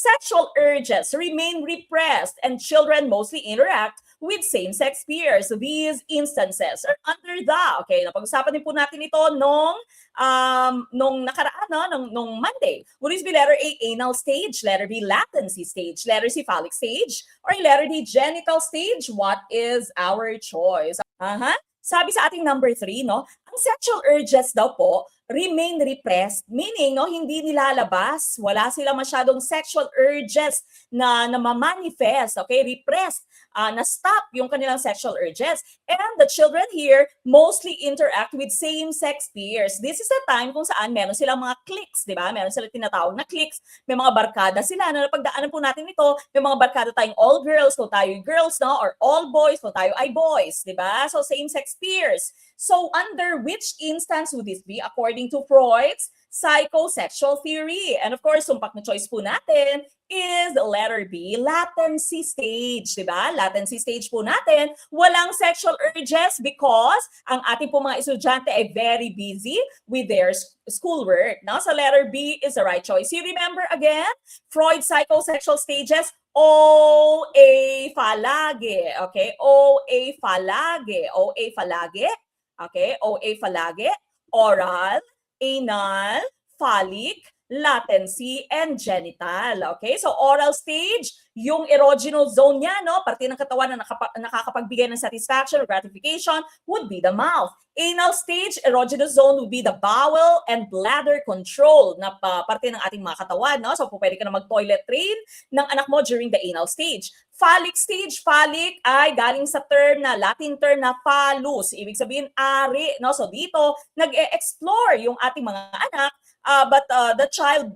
sexual urges remain repressed and children mostly interact with same-sex peers. These instances are under the, okay, napag-usapan din po natin ito nung nakaraan, no? nung Monday. Would this be letter A, anal stage, letter B, latency stage, letter C, phallic stage, or letter D, genital stage? What is our choice? Sabi sa ating number 3, no, ang sexual urges daw po remain repressed, meaning no, hindi nilalabas, wala sila masyadong sexual urges na manifest, okay, repressed, na-stop yung kanilang sexual urges. And the children here mostly interact with same-sex peers. This is the time kung saan meron silang mga cliques, di ba? Meron silang tinatawag na cliques, may mga barkada sila, na napagdaanan po natin ito, may mga barkada tayong all girls, kung tayo girls, no, or all boys, kung tayo ay boys, di ba? So same-sex peers. So under which instance would this be according to Freud's psychosexual theory? And of course, sumpak na choice po natin is the letter B, latency stage, di ba? Latency stage po natin, walang sexual urges because ang ating po mga estudyante ay very busy with their schoolwork. No? So letter B is the right choice. You remember again, Freud's psychosexual stages, OA phalage, okay? OA phalage, OA phalage. Okay, OA phalage, oral, anal, phallic, latency, and genital. Okay, so oral stage, yung erogenous zone niya, no, parte ng katawan na nakakapagbigay ng satisfaction or gratification would be the mouth. Anal stage, erogenous zone would be the bowel and bladder control na parte ng ating mga katawan, no? So pwede ka na mag-toilet train ng anak mo during the anal stage. Phallic stage, phallic ay galing sa term na Latin term na phallus, ibig sabihin ari, no? So dito nag-e-explore yung ating mga anak, but the child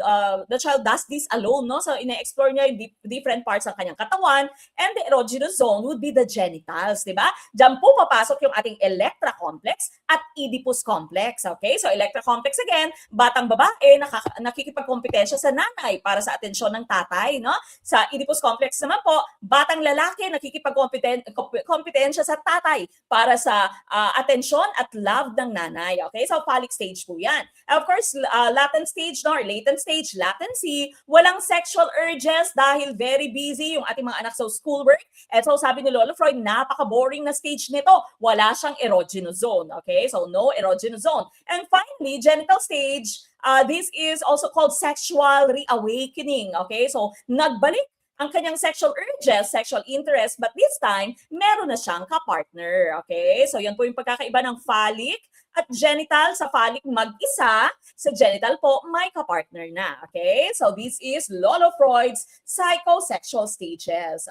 does this alone, no? So ine-explore niya yung different parts ng kanyang katawan, and the erogenous zone would be the genitals, di ba? Diyan po papasok yung ating Electra complex at Oedipus complex, okay? So Electra complex again, batang babae nakikipagkompetensya sa nanay para sa atensyon ng tatay, no? Sa Oedipus complex naman po, batang lalaki nakikipagkompetensya sa tatay para sa atensyon at love ng nanay, okay? So phallic stage po yan. And of course, latent stage, no, or latent stage, latency, walang sexual urges dahil very busy yung ating mga anak sa schoolwork. And so sabi ni Lolo Freud, napaka-boring na stage nito. Wala siyang erogenous zone, okay? So no erogenous zone. And finally, genital stage, this is also called sexual reawakening, okay? So nagbalik ang kanyang sexual urges, sexual interest, but this time, meron na siyang kapartner, okay? So yan po yung pagkakaiba ng phallic at genital. Sa phallic mag-isa, sa genital po may kapartner na, okay? So this is Lolo Freud's psychosexual stages.